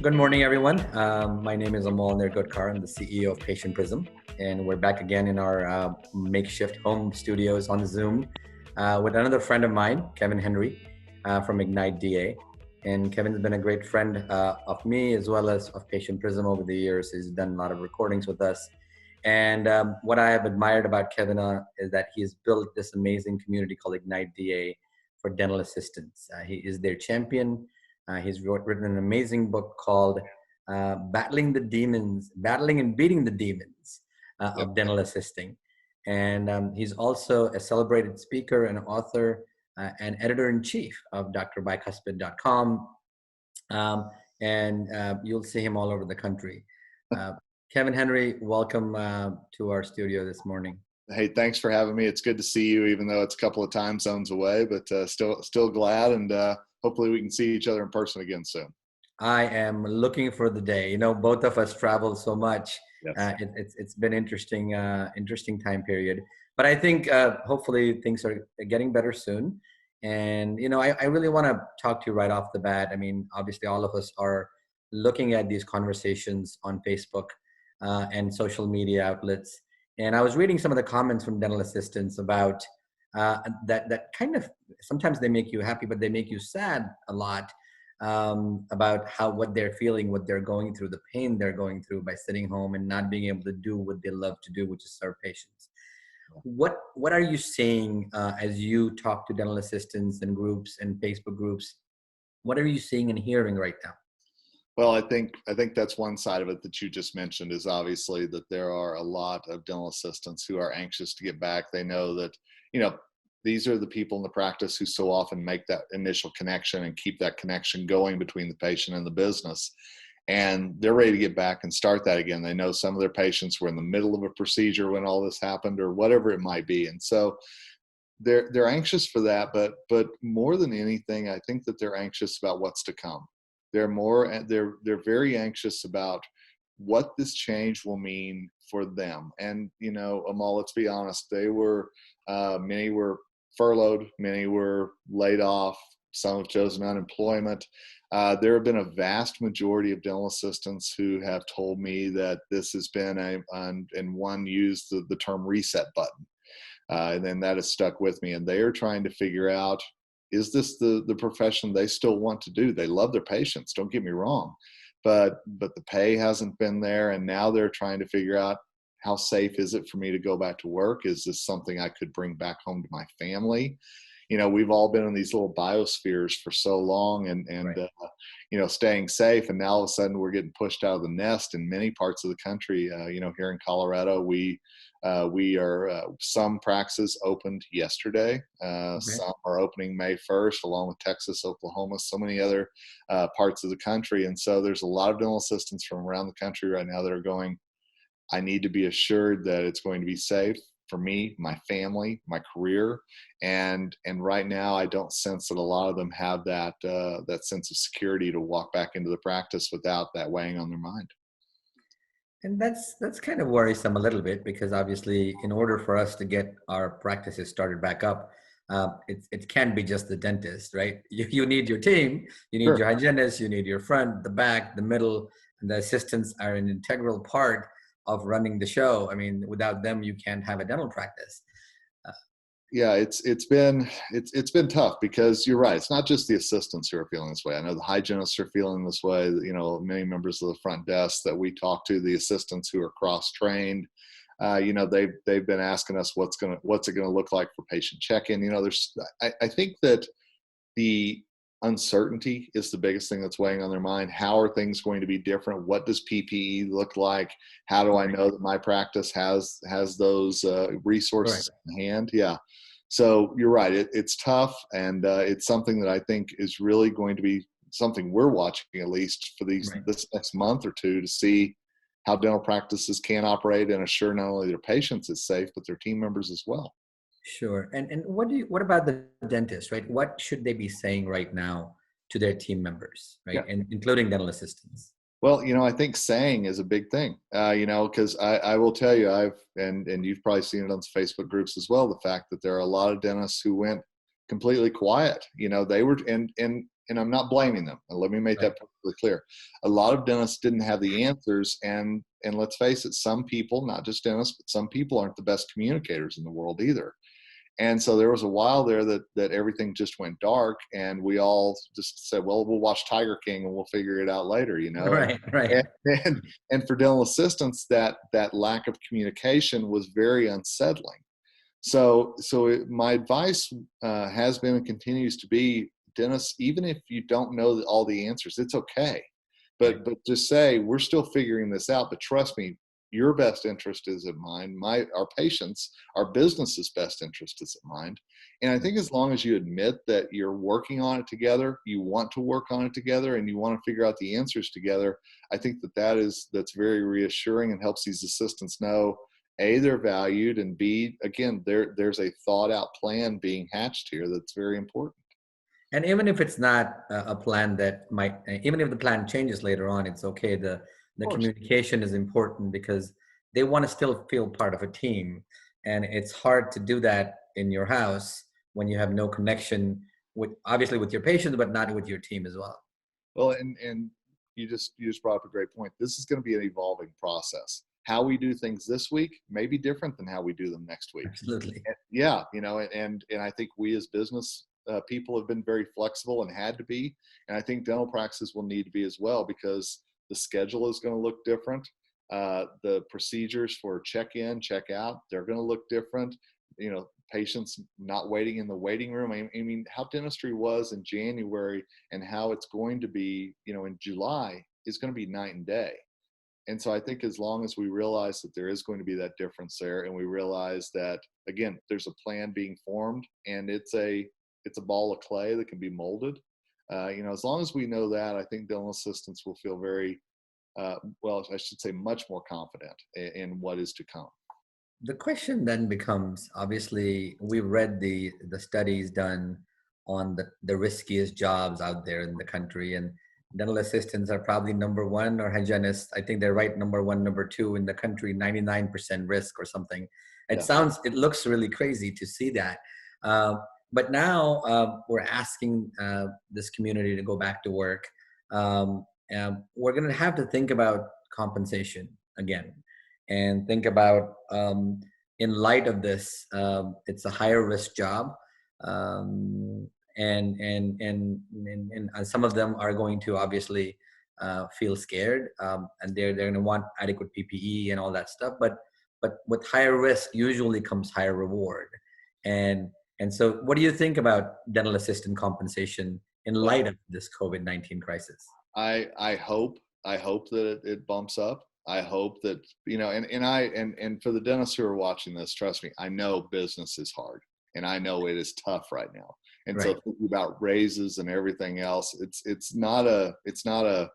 Good morning, everyone. My name is Amol Nirgudkar. I'm the CEO of Patient Prism, and we're back again in our makeshift home studios on Zoom with another friend of mine, Kevin Henry from Ignite DA. And Kevin's been a great friend of me as well as of Patient Prism over the years. He's done a lot of recordings with us. And what I have admired about Kevin is that he's built this amazing community called Ignite DA for dental assistants. He is their champion. He's written an amazing book called Battling and Beating the Demons of Dental Assisting. And he's also a celebrated speaker and author and editor-in-chief of drbicuspid.com. And you'll see him all over the country. Kevin Henry, welcome to our studio this morning. Hey, thanks for having me. It's good to see you, even though it's a couple of time zones away, but still glad, and hopefully we can see each other in person again soon. I am looking for the day. You know, both of us travel so much. Yes. It's been interesting time period. But I think hopefully things are getting better soon. And, you know, I really want to talk to you right off the bat. I mean, obviously all of us are looking at these conversations on Facebook and social media outlets. And I was reading some of the comments from dental assistants about that kind of, sometimes they make you happy, but they make you sad a lot about what they're feeling, what they're going through, the pain they're going through by sitting home and not being able to do what they love to do, which is serve patients. What are you seeing as you talk to dental assistants and groups and Facebook groups? What are you seeing and hearing right now? Well, I think that's one side of it that you just mentioned, is obviously that there are a lot of dental assistants who are anxious to get back. They know that, you know, these are the people in the practice who so often make that initial connection and keep that connection going between the patient and the business. And they're ready to get back and start that again. They know some of their patients were in the middle of a procedure when all this happened, or whatever it might be. And so they're anxious for that, but more than anything, I think that they're anxious about what's to come. They're very anxious about what this change will mean for them. And, you know, Amol, let's be honest, many were furloughed, many were laid off, some have chosen unemployment. There have been a vast majority of dental assistants who have told me that this has been and one used the term reset button. And then that has stuck with me, and they are trying to figure out, is this the profession they still want to do? They love their patients, don't get me wrong, but the pay hasn't been there, and now they're trying to figure out, how safe is it for me to go back to work? Is this something I could bring back home to my family? You know, we've all been in these little biospheres for so long and right. You know, staying safe, and now all of a sudden we're getting pushed out of the nest in many parts of the country. You know, here in Colorado, we are some practices opened yesterday. Okay. Some are opening May 1st, along with Texas, Oklahoma, so many other parts of the country. And so there's a lot of dental assistants from around the country right now that are going, I need to be assured that it's going to be safe for me, my family, my career. And right now, I don't sense that a lot of them have that sense of security to walk back into the practice without that weighing on their mind. And that's kind of worrisome a little bit, because obviously in order for us to get our practices started back up, it can't be just the dentist, right? You need your team, you need your hygienist, you need your front, the back, the middle, and the assistants are an integral part of running the show. I mean, without them, you can't have a dental practice. Yeah, it's been tough, because you're right. It's not just the assistants who are feeling this way. I know the hygienists are feeling this way. You know, many members of the front desk that we talk to, the assistants who are cross-trained, you know, they've been asking us what's it gonna look like for patient check-in. You know, I think that the uncertainty is the biggest thing that's weighing on their mind. How are things going to be different? What does PPE look like? How do I know that my practice has those resources in hand? Yeah. So you're right. It's tough, and it's something that I think is really going to be something we're watching, at least for this next month or two, to see how dental practices can operate and assure not only their patients it's safe, but their team members as well. Sure. And what about the dentist, right? What should they be saying right now to their team members, right? Yeah. And including dental assistants? Well, you know, I think saying is a big thing, you know, because I will tell you, and you've probably seen it on Facebook groups as well, the fact that there are a lot of dentists who went completely quiet. You know, they were, and and I'm not blaming them. And let me make that perfectly clear. A lot of dentists didn't have the answers, and let's face it, some people, not just dentists, but some people aren't the best communicators in the world either. And so there was a while there that everything just went dark, and we all just said, well, we'll watch Tiger King and we'll figure it out later, you know. Right, right. And for dental assistants, that lack of communication was very unsettling. So my advice has been and continues to be, dentists, even if you don't know all the answers, it's okay. But just say, we're still figuring this out, but trust me, your best interest is in mind. Our patients, our business's best interest is in mind. And I think as long as you admit that you're working on it together, you want to work on it together, and you want to figure out the answers together, I think that's very reassuring and helps these assistants know, A, they're valued, and B, again, there's a thought out plan being hatched here that's very important. And even if it's not a plan that might, even if the plan changes later on, it's okay. The communication is important because they want to still feel part of a team. And it's hard to do that in your house when you have no connection obviously with your patients, but not with your team as well. Well, and you just brought up a great point. This is going to be an evolving process. How we do things this week may be different than how we do them next week. Absolutely. Yeah, and I think we as business people have been very flexible and had to be, and I think dental practices will need to be as well, because the schedule is going to look different. The procedures for check-in, check-out, they're going to look different. Patients not waiting in the waiting room. I mean, how dentistry was in January and how it's going to be, in July is going to be night and day. And so I think as long as we realize that there is going to be that difference there, and we realize that, again, there's a plan being formed, and it's a ball of clay that can be molded. As long as we know that, I think dental assistants will feel very, I should say much more confident in what is to come. The question then becomes, obviously, we read the studies done on the riskiest jobs out there in the country, and dental assistants are probably number one, or hygienists. I think they're right, number one, number two in the country, 99% risk or something. It looks really crazy to see that. But now we're asking this community to go back to work. We're going to have to think about compensation again, and think about, in light of this, it's a higher risk job, and some of them are going to obviously feel scared, and they're going to want adequate PPE and all that stuff. But with higher risk usually comes higher reward, and so, what do you think about dental assistant compensation in light of this COVID-19 crisis? I hope that it bumps up. I hope that, and for the dentists who are watching this, trust me, I know business is hard, and I know it is tough right now. And so thinking about raises and everything else, it's not a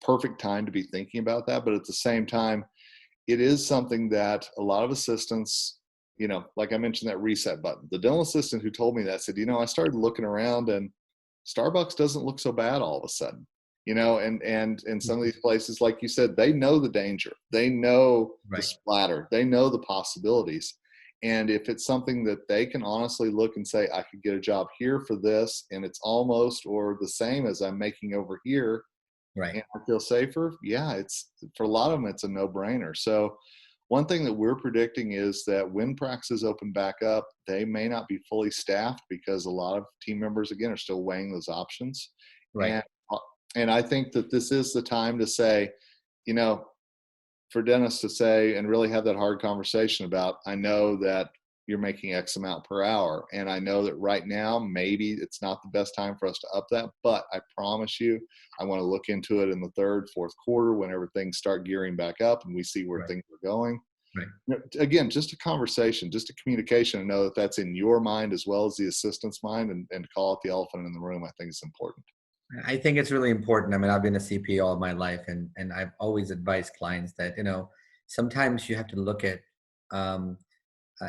perfect time to be thinking about that. But at the same time, it is something that a lot of assistants, like I mentioned, that reset button. The dental assistant who told me that said, I started looking around, and Starbucks doesn't look so bad all of a sudden, and some of these places, like you said, they know the danger, they know the splatter, they know the possibilities. And if it's something that they can honestly look and say, I could get a job here for this, and it's almost or the same as I'm making over here, and I feel safer. Yeah, it's, for a lot of them, it's a no-brainer. So one thing that we're predicting is that when practices open back up, they may not be fully staffed, because a lot of team members, again, are still weighing those options. And I think that this is the time to say, for dentists to say and really have that hard conversation about, I know that you're making X amount per hour, and I know that right now maybe it's not the best time for us to up that, but I promise you, I want to look into it in the third, fourth quarter, whenever things start gearing back up and we see where things are going. Again, just a conversation, just a communication, and know that that's in your mind as well as the assistant's mind, and call it the elephant in the room. I think it's important. I think it's really important. I mean, I've been a CPA all my life, and I've always advised clients that, sometimes you have to look at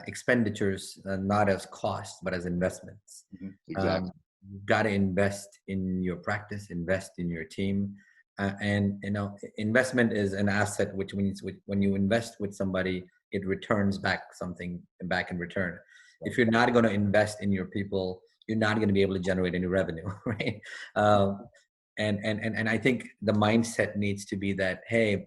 expenditures not as costs, but as investments. Exactly. You've got to invest in your practice, invest in your team. And investment is an asset, which means when you invest with somebody, it returns back something back in return. If you're not going to invest in your people, you're not going to be able to generate any revenue, right? Um, and I think the mindset needs to be that, hey,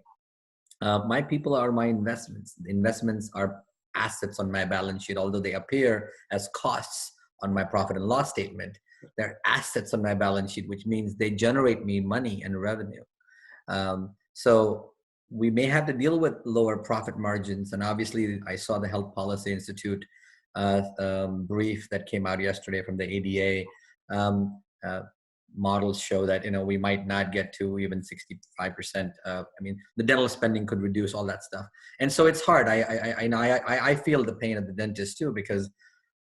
my people are my investments. The investments are assets on my balance sheet, although they appear as costs on my profit and loss statement. They're assets on my balance sheet, which means they generate me money and revenue. So we may have to deal with lower profit margins. And obviously, I saw the Health Policy Institute brief that came out yesterday from the ADA. Models show that we might not get to even 65%. I mean, the dental spending could reduce all that stuff, and so it's hard. I know I feel the pain of the dentist too, because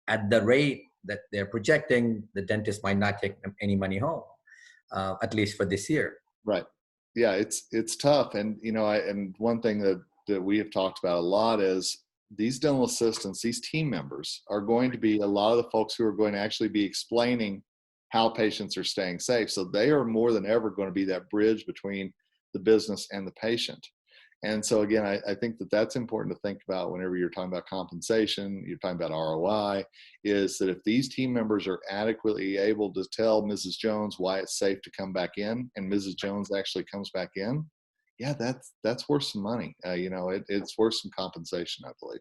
at the rate that they're projecting, the dentist might not take any money home, at least for this year. Right. Yeah, it's tough, and and one thing that we have talked about a lot is these dental assistants, these team members are going to be a lot of the folks who are going to actually be explaining how patients are staying safe. So they are more than ever going to be that bridge between the business and the patient. And so again, I think that that's important to think about whenever you're talking about compensation, you're talking about ROI, is that if these team members are adequately able to tell Mrs. Jones why it's safe to come back in, and Mrs. Jones actually comes back in, yeah, that's worth some money. It's worth some compensation, I believe.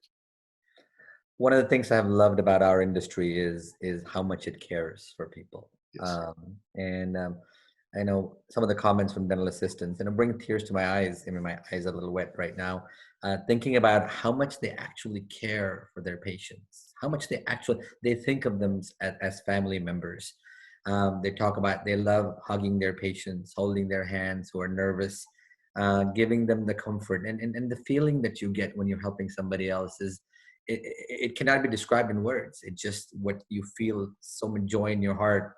One of the things I've loved about our industry is how much it cares for people. Yes. And I know some of the comments from dental assistants, and it brings tears to my eyes. I mean, my eyes are a little wet right now, thinking about how much they actually care for their patients, how much they think of them as family members. They talk about they love hugging their patients, holding their hands who are nervous, giving them the comfort and the feeling that you get when you're helping somebody else is it cannot be described in words. It's just what you feel, so much joy in your heart.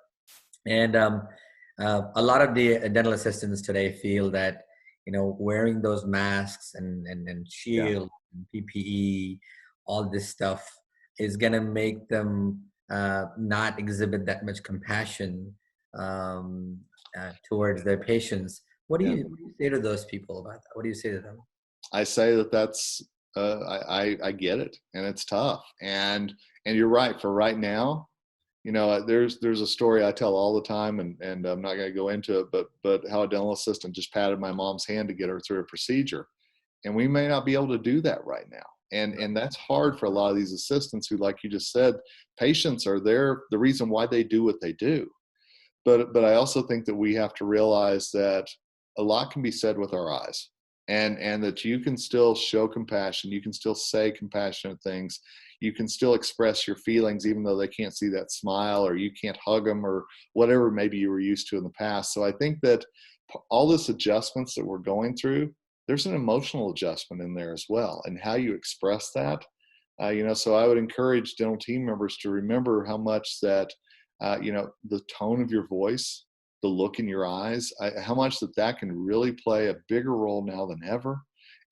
And a lot of the dental assistants today feel that wearing those masks and Yeah. shield and PPE, all this stuff is gonna make them not exhibit that much compassion towards their patients. Yeah. What do you say to those people about that? What do you say to them? I say that's I get it, and it's tough, and you're right. For right now, there's a story I tell all the time, and I'm not going to go into it, but how a dental assistant just patted my mom's hand to get her through a procedure, and we may not be able to do that right now, and that's hard for a lot of these assistants who, like you just said, patients are the reason why they do what they do. But I also think that we have to realize that a lot can be said with our eyes, and that you can still show compassion, you can still say compassionate things, you can still express your feelings even though they can't see that smile, or you can't hug them, or whatever maybe you were used to in the past. So I think that all this adjustments that we're going through, there's an emotional adjustment in there as well, and how you express that. So I would encourage dental team members to remember how much that the tone of your voice, the look in your eyes, how much that can really play a bigger role now than ever.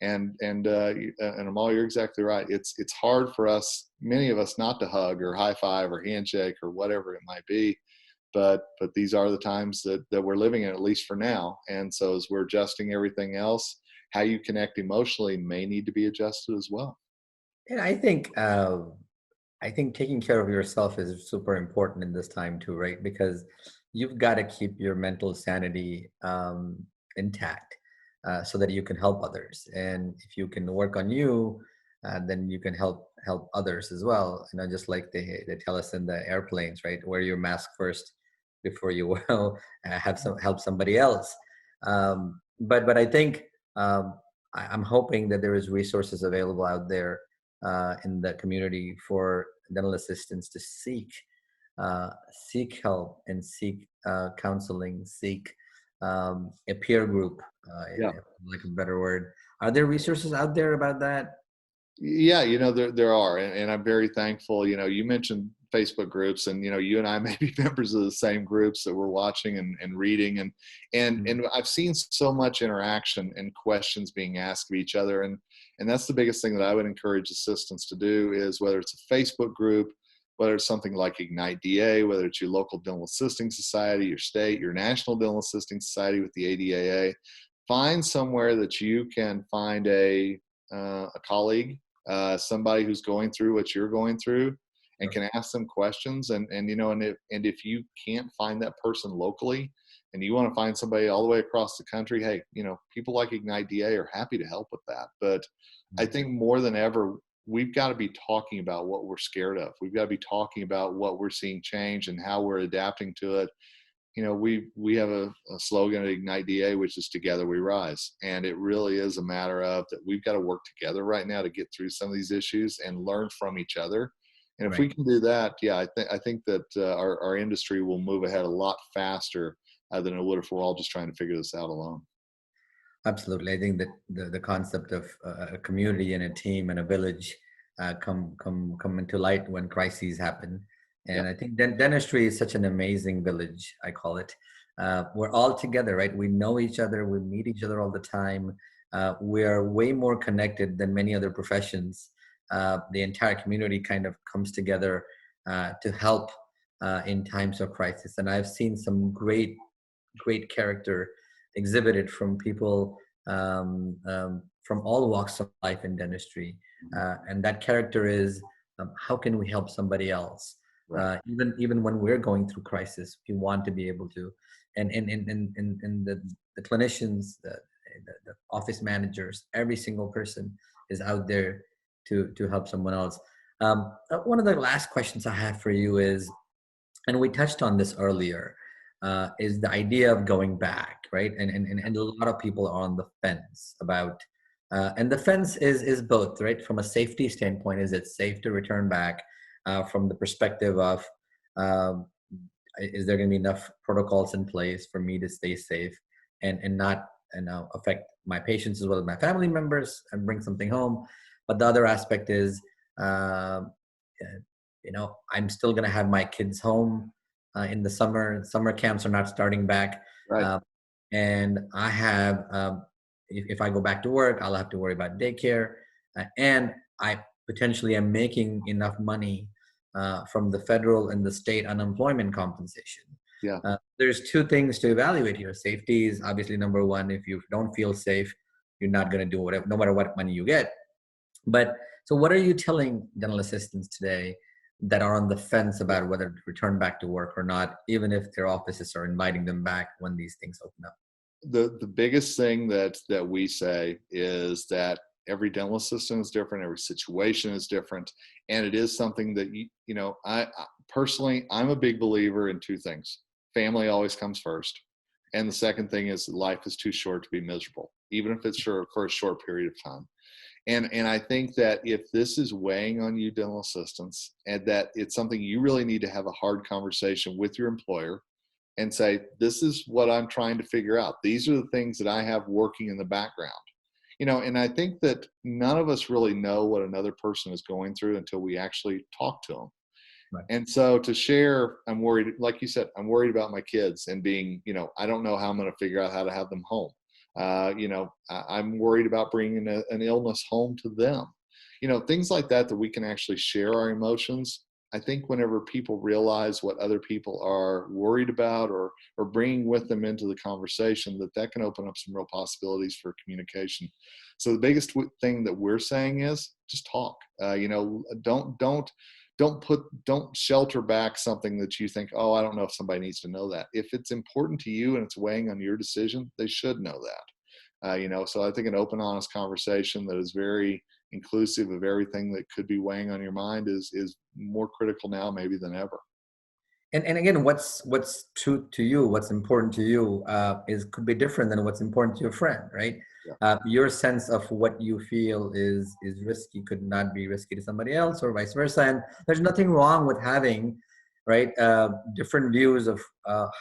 And Amol, you're exactly right. It's hard for us, many of us, not to hug or high five or handshake or whatever it might be. But these are the times that we're living in, at least for now. And so as we're adjusting everything else, how you connect emotionally may need to be adjusted as well. And I think taking care of yourself is super important in this time too, right? Because you've got to keep your mental sanity intact so that you can help others. And if you can work on you, then you can help others as well. Just like they tell us in the airplanes, right? Wear your mask first before you will help somebody else. But I think I'm hoping that there is resources available out there in the community for dental assistants to seek help and seek counseling, seek a peer group, Yeah. like a better word. Are there resources out there about that? Yeah, there are, and I'm very thankful. You mentioned Facebook groups, and you and I may be members of the same groups that we're watching and reading, and I've seen so much interaction and questions being asked of each other, and that's the biggest thing that I would encourage assistants to do, is whether it's a Facebook group, whether it's something like Ignite DA, whether it's your local dental assisting society, your state, your national dental assisting society with the ADAA, find somewhere that you can find a colleague, somebody who's going through what you're going through, and can ask them questions. And you know, and if you can't find that person locally and you want to find somebody all the way across the country, hey, you know, people like Ignite DA are happy to help with that. But I think more than ever, we've got to be talking about what we're scared of. We've got to be talking about what we're seeing change and how we're adapting to it. You know, we have a slogan at Ignite DA, which is "Together We Rise," and it really is a matter of that we've got to work together right now to get through some of these issues and learn from each other. And if Right. we can do that, yeah, I think that our industry will move ahead a lot faster than it would if we're all just trying to figure this out alone. Absolutely. I think that the concept of a community and a team and a village come into light when crises happen. Yeah, And I think dentistry is such an amazing village, I call it. We're all together, right? We know each other. We meet each other all the time. We are way more connected than many other professions. The entire community kind of comes together to help in times of crisis. And I've seen some great character exhibited from people from all walks of life in dentistry. And that character is how can we help somebody else? right. Even when we're going through crisis, we want to be able to. And the clinicians, the office managers, every single person is out there to help someone else. One of the last questions I have for you is, and we touched on this earlier, is the idea of going back, right? And a lot of people are on the fence about, and the fence is both, right? From a safety standpoint, is it safe to return back? From the perspective of, um, is there going to be enough protocols in place for me to stay safe and not affect my patients as well as my family members and bring something home? But the other aspect is, um, I'm still going to have my kids home in the summer. Summer camps are not starting back. Right. Uh, and I have, if I go back to work, I'll have to worry about daycare. And I potentially am making enough money from the federal and the state unemployment compensation. Yeah. There's two things to evaluate here. Safety is obviously number one. If you don't feel safe, you're not going to do whatever, no matter what money you get. But so what are you telling dental assistants today that are on the fence about whether to return back to work or not, even if their offices are inviting them back when these things open up? The biggest thing that we say is that every dental assistant is different, every situation is different, and it is something that you know, I personally, I'm a big believer in two things. Family always comes first, and the second thing is life is too short to be miserable, even if it's for a short period of time. And I think that if this is weighing on you, dental assistants, and that it's something you really need to have a hard conversation with your employer and say, this is what I'm trying to figure out. These are the things that I have working in the background. You know, and I think that none of us really know what another person is going through until we actually talk to them. Right. And so to share, I'm worried, like you said, I'm worried about my kids and being, you know, I don't know how I'm going to figure out how to have them home. I'm worried about bringing an illness home to them. You know, things like that we can actually share our emotions. I think whenever people realize what other people are worried about or bringing with them into the conversation, that can open up some real possibilities for communication. So the biggest thing that we're saying is just talk. Don't shelter back something that you think, oh, I don't know if somebody needs to know that. If it's important to you and it's weighing on your decision, they should know that. So I think an open, honest conversation that is very inclusive of everything that could be weighing on your mind is more critical now maybe than ever. And again, what's true to you, what's important to you, could be different than what's important to your friend, right? Yeah. Your sense of what you feel is risky could not be risky to somebody else, or vice versa. And there's nothing wrong with having, right, different views of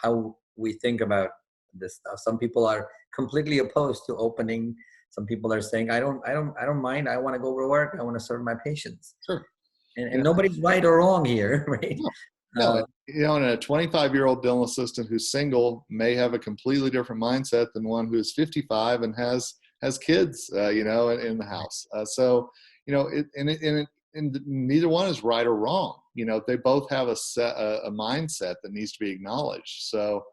how we think about this stuff. Some people are completely opposed to opening. Some people are saying, I don't mind. I want to go to work. I want to serve my patients. Sure. And nobody's right or wrong here, right? No, and a 25-year-old dental assistant who's single may have a completely different mindset than one who's 55 and has kids, in the house. And neither one is right or wrong. They both have a mindset that needs to be acknowledged. So,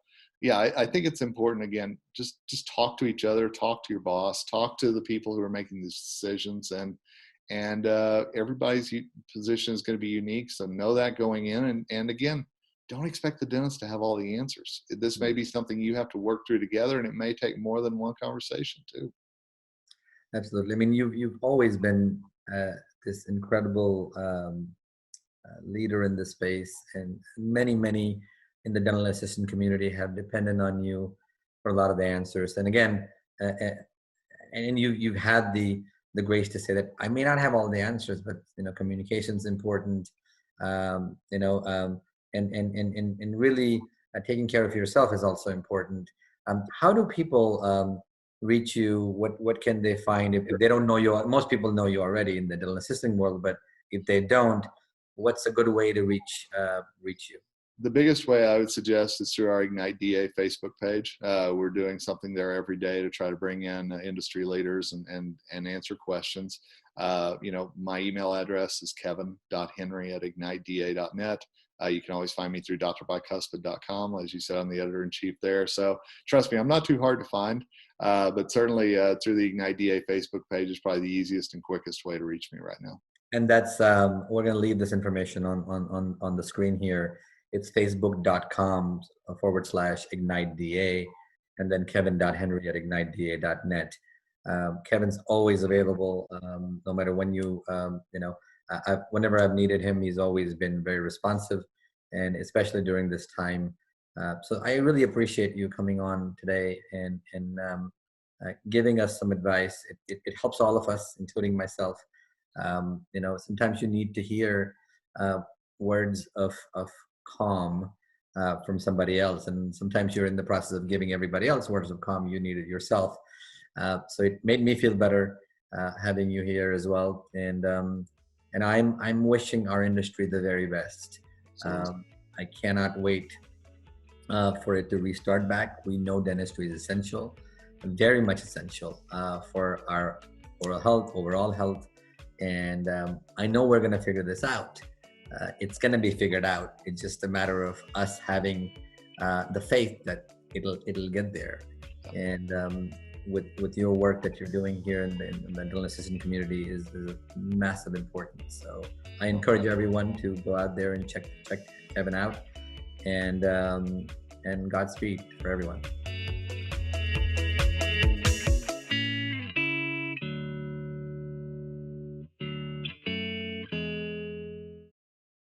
yeah, I think it's important. Again, just talk to each other, talk to your boss, talk to the people who are making these decisions, and everybody's position is going to be unique. So know that going in, and again, don't expect the dentist to have all the answers. This may be something you have to work through together, and it may take more than one conversation too. Absolutely. I mean, you've always been this incredible leader in this space, and many in the dental assistant community have depended on you for a lot of the answers. And again, and you've had the grace to say that I may not have all the answers, but communication is important. Um, you know, um, and really taking care of yourself is also important. How do people reach you? What can they find if they don't know you? Most people know you already in the dental assisting world, but if they don't, what's a good way to reach you? The biggest way I would suggest is through our Ignite DA Facebook page. We're doing something there every day to try to bring in industry leaders and answer questions. My email address is kevin.henry@igniteda.net. You can always find me through drbicuspid.com. As you said, I'm the editor-in-chief there. So trust me, I'm not too hard to find, but certainly through the Ignite DA Facebook page is probably the easiest and quickest way to reach me right now. And that's we're going to leave this information on the screen here. It's facebook.com/IgniteDA, and then kevin.henry@igniteda.net. Kevin's always available, no matter when whenever I've needed him, he's always been very responsive, and especially during this time. So I really appreciate you coming on today and giving us some advice. It helps all of us, including myself. Sometimes you need to hear words of calm from somebody else, and sometimes you're in the process of giving everybody else words of calm. You need it yourself. So it made me feel better having you here as well, and I'm wishing our industry the very best. I cannot wait for it to restart back. We know dentistry is essential, very much essential for our overall health, and I know we're going to figure this out. It's going to be figured out. It's just a matter of us having the faith that it'll get there. And with your work that you're doing here in the dental assistant community is of massive importance. So I encourage everyone to go out there and check Kevin out, and Godspeed for everyone.